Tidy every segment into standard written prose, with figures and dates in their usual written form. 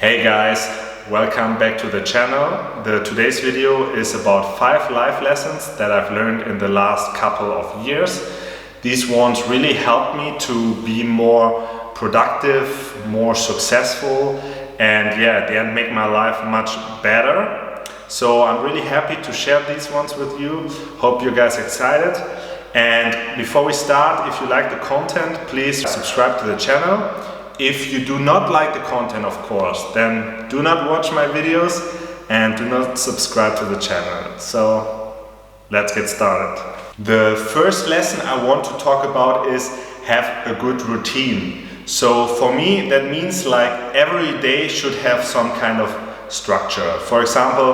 Hey guys, welcome back to the channel. Today's video is about 5 life lessons that I've learned in the last couple of years. These ones really helped me to be more productive, more successful, and at the end make my life much better. So I'm really happy to share these ones with you. Hope you guys are excited. And before we start, if you like the content, please subscribe to the channel. If you do not like the content, of course, then do not watch my videos and do not subscribe to the channel. So let's get started. The first lesson I want to talk about is have a good routine. So for me, that means like every day should have some kind of structure. For example,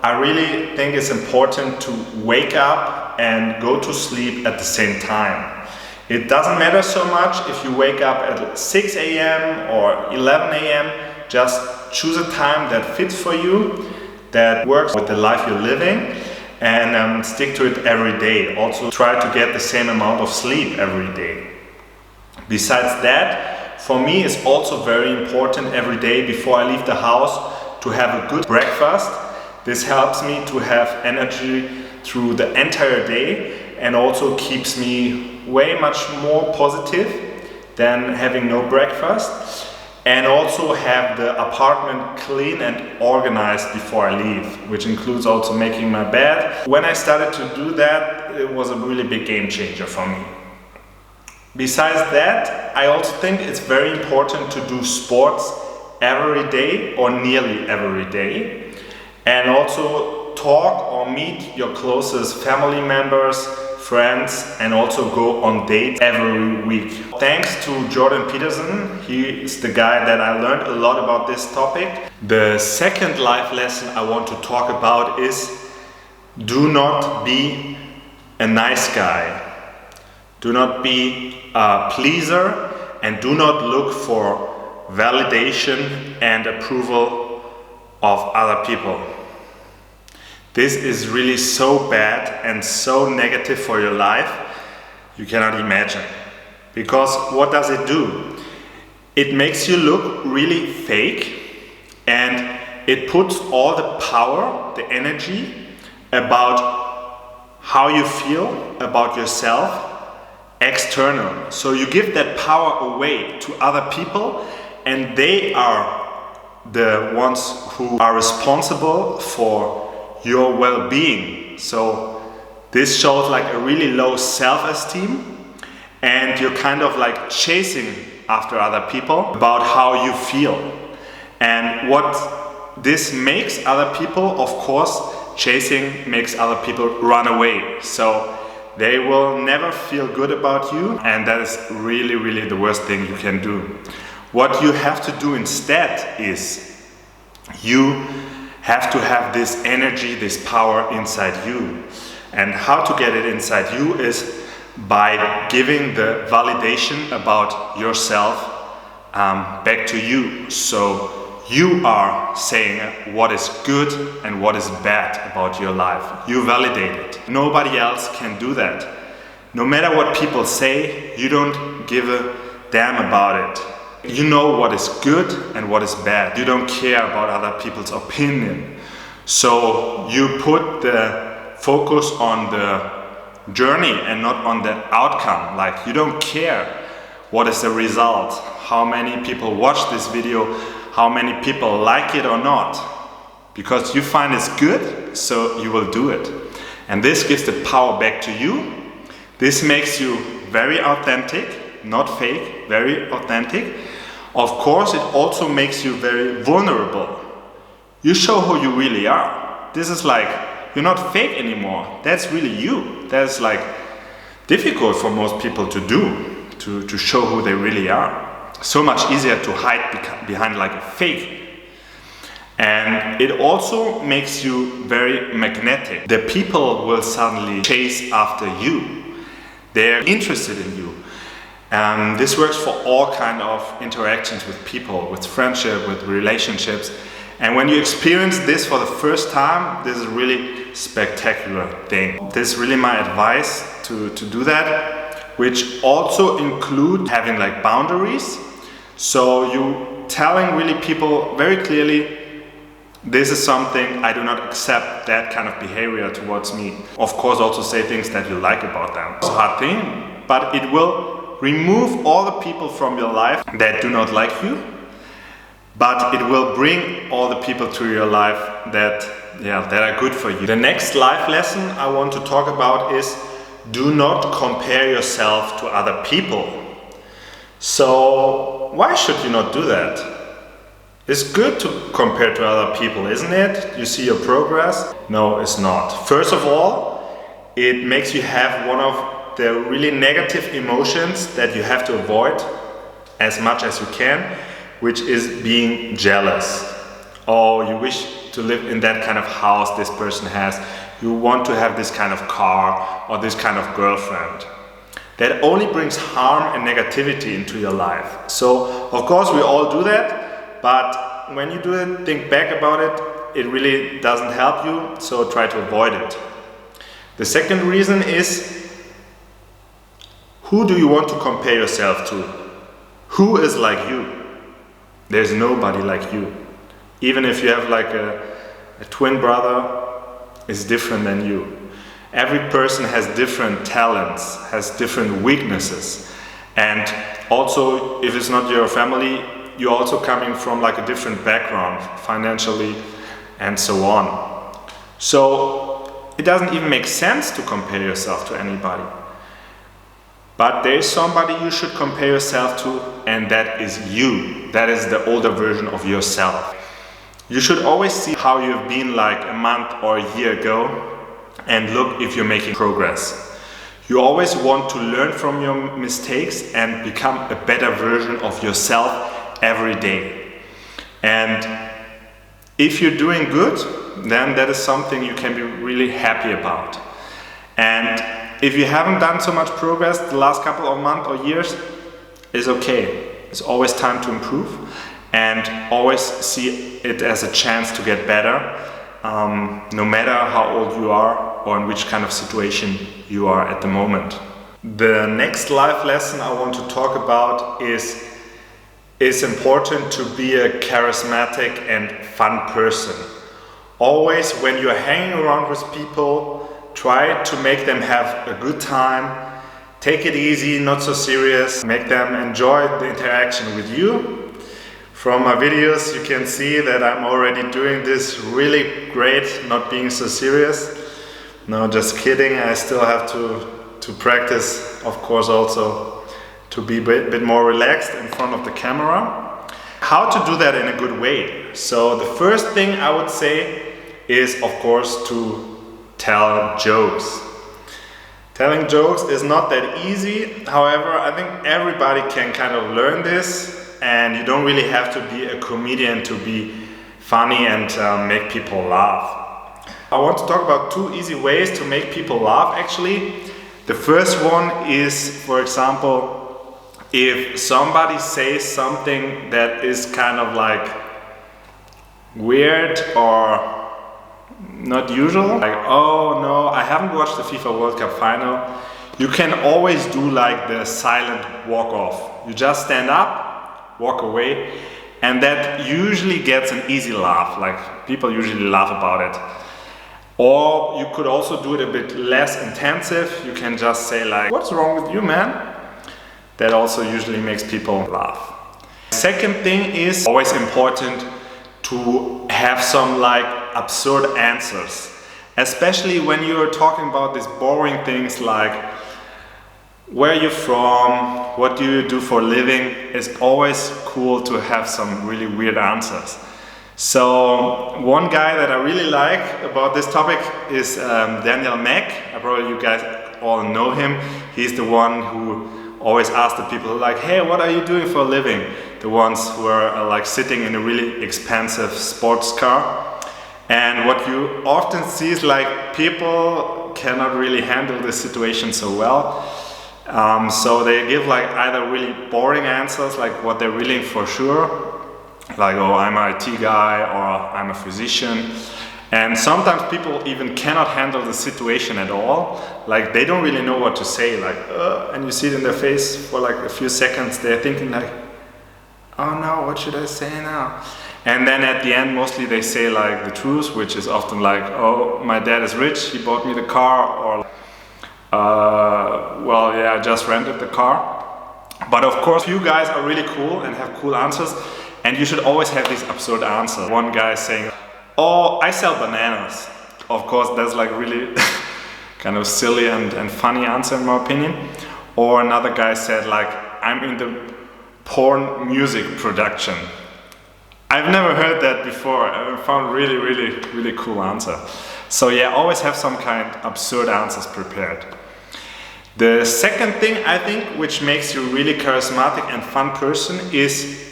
I really think it's important to wake up and go to sleep at the same time. It doesn't matter so much if you wake up at 6 a.m. or 11 a.m. Just choose a time that fits for you, that works with the life you're living, and stick to it every day. Also try to get the same amount of sleep every day. Besides that, for me it's also very important every day before I leave the house to have a good breakfast. This helps me to have energy through the entire day and also keeps me way much more positive than having no breakfast, and also have the apartment clean and organized before I leave, which includes also making my bed. When I started to do that, it was a really big game changer for me. Besides that, I also think it's very important to do sports every day or nearly every day, and also talk or meet your closest family members, friends, and also go on dates every week. Thanks to Jordan Peterson, he is the guy that I learned a lot about this topic. The second life lesson I want to talk about is do not be a nice guy. Do not be a pleaser and do not look for validation and approval of other people. This is really so bad and so negative for your life, you cannot imagine. Because what does it do? It makes you look really fake, and it puts all the power, the energy about how you feel about yourself external. So you give that power away to other people, and they are the ones who are responsible for your well-being. So this shows like a really low self-esteem, and you're kind of like chasing after other people about how you feel. And what this makes other people, of course, chasing makes other people run away. So they will never feel good about you, and that is really, really the worst thing you can do. What you have to do instead is you have to have this energy, this power inside you. And how to get it inside you is by giving the validation about yourself back to you. So you are saying what is good and what is bad about your life. You validate it. Nobody else can do that. No matter what people say, you don't give a damn about it. You know what is good and what is bad. You don't care about other people's opinion. So you put the focus on the journey and not on the outcome. Like you don't care what is the result, how many people watch this video, how many people like it or not. Because you find it's good, so you will do it. And this gives the power back to you. This makes you very authentic, not fake, very authentic. Of course, it also makes you very vulnerable. You show who you really are. This is like, you're not fake anymore. That's really you. That's like difficult for most people to do, to show who they really are. So much easier to hide behind like a fake. And it also makes you very magnetic. The people will suddenly chase after you. They're interested in you. This works for all kind of interactions with people, with friendship, with relationships. And when you experience this for the first time, this is a really spectacular thing. This is really my advice to do that, which also include having like boundaries. So you telling really people very clearly, this is something I do not accept, that kind of behavior towards me. Of course, also say things that you like about them. It's a hard thing, but it will remove all the people from your life that do not like you, but it will bring all the people to your life that are good for you. The next life lesson I want to talk about is do not compare yourself to other people. So why should you not do that? It's good to compare to other people, isn't it? You see your progress? No, it's not. First of all, it makes you have one of the really negative emotions that you have to avoid as much as you can, which is being jealous. Oh, you wish to live in that kind of house this person has. You want to have this kind of car or this kind of girlfriend. That only brings harm and negativity into your life. So, of course, we all do that. But when you do it, think back about it, it really doesn't help you, so try to avoid it. The second reason is, who do you want to compare yourself to? Who is like you? There's nobody like you. Even if you have like a twin brother, is different than you. Every person has different talents, has different weaknesses. And also, if it's not your family, you're also coming from like a different background, financially and so on. So it doesn't even make sense to compare yourself to anybody. But there is somebody you should compare yourself to, and that is you. That is the older version of yourself. You should always see how you've been like a month or a year ago and look if you're making progress. You always want to learn from your mistakes and become a better version of yourself every day. And if you're doing good, then that is something you can be really happy about. And if you haven't done so much progress the last couple of months or years, it's okay. It's always time to improve, and always see it as a chance to get better, no matter how old you are or in which kind of situation you are at the moment. The next life lesson I want to talk about is it's important to be a charismatic and fun person. Always when you're hanging around with people, try to make them have a good time. Take it easy, not so serious. Make them enjoy the interaction with you. From my videos you can see that I'm already doing this really great, not being so serious. No, just kidding. I still have to practice, of course, also to be a bit more relaxed in front of the camera. How to do that in a good way? So the first thing I would say is, of course, to tell jokes. Telling jokes is not that easy. However, I think everybody can kind of learn this, and you don't really have to be a comedian to be funny and make people laugh. I want to talk about two easy ways to make people laugh actually. The first one is, for example, if somebody says something that is kind of like weird or not usual, like, oh no, I haven't watched the FIFA World Cup final, you can always do like the silent walk off. You just stand up, walk away, and that usually gets an easy laugh. Like, people usually laugh about it. Or you could also do it a bit less intensive. You can just say like, what's wrong with you, man? That also usually makes people laugh. Second thing is always important to have some like absurd answers. Especially when you're talking about these boring things like, where are you from? What do you do for a living? It's always cool to have some really weird answers. So one guy that I really like about this topic is Daniel Mack. Probably you guys all know him. He's the one who always asks the people like, hey, what are you doing for a living? The ones who are like sitting in a really expensive sports car. And what you often see is like people cannot really handle this situation so well. So they give like either really boring answers, like what they're really for sure, like, oh, I'm an IT guy, or I'm a physician. And sometimes people even cannot handle the situation at all. Like, they don't really know what to say, like, and you see it in their face for like a few seconds. They're thinking like, oh no, what should I say now? And then at the end, mostly they say like the truth, which is often like, oh, my dad is rich, he bought me the car, or well, yeah, I just rented the car. But of course, you guys are really cool and have cool answers, and you should always have these absurd answers. One guy saying, oh, I sell bananas. Of course, that's like really kind of silly and funny answer in my opinion. Or another guy said like, I'm in the porn music production. I've never heard that before. I found really cool answer. So yeah, always have some kind of absurd answers prepared. The second thing I think which makes you really charismatic and fun person is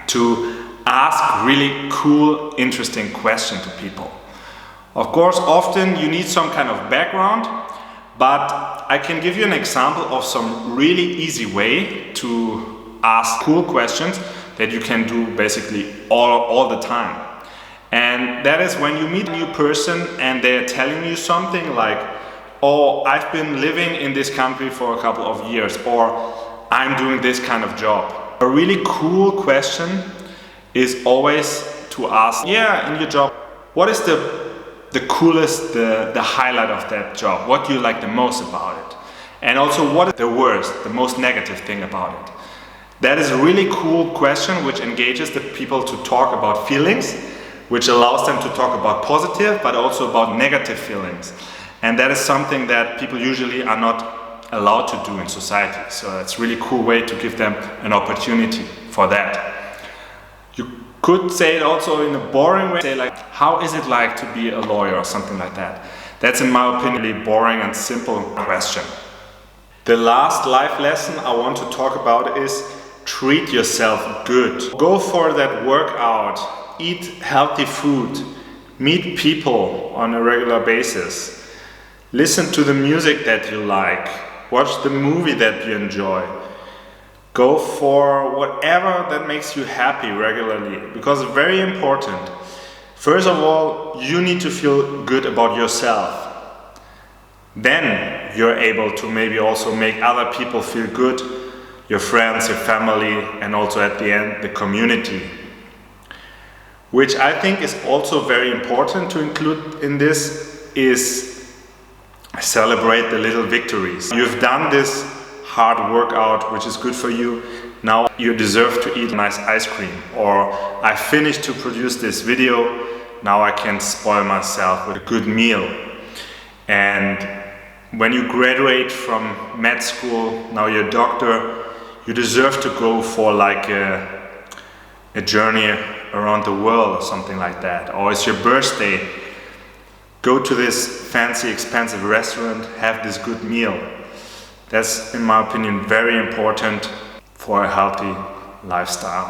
to ask really cool, interesting questions to people. Of course, often you need some kind of background, but I can give you an example of some really easy way to ask cool questions that you can do basically all the time. And that is when you meet a new person and they're telling you something like, oh, I've been living in this country for a couple of years, or I'm doing this kind of job. A really cool question is always to ask, yeah, in your job, what is the coolest, the highlight of that job? What do you like the most about it? And also, what is the worst, the most negative thing about it? That is a really cool question which engages the people to talk about feelings, which allows them to talk about positive but also about negative feelings. And that is something that people usually are not allowed to do in society. So it's a really cool way to give them an opportunity for that. You could say it also in a boring way, say like, how is it like to be a lawyer or something like that? That's in my opinion a really boring and simple question. The last life lesson I want to talk about is treat yourself good. Go for that workout, eat healthy food, meet people on a regular basis. Listen to the music that you like, watch the movie that you enjoy. Go for whatever that makes you happy regularly, because it's very important. First of all, you need to feel good about yourself. Then you're able to maybe also make other people feel good, your friends, your family, and also at the end, the community. Which I think is also very important to include in this is celebrate the little victories. You've done this hard workout, which is good for you. Now you deserve to eat nice ice cream. Or I finished to produce this video. Now I can spoil myself with a good meal. And when you graduate from med school, now you're a doctor, you deserve to go for like a journey around the world or something like that. Or it's your birthday. Go to this fancy, expensive restaurant, have this good meal. That's, in my opinion, very important for a healthy lifestyle.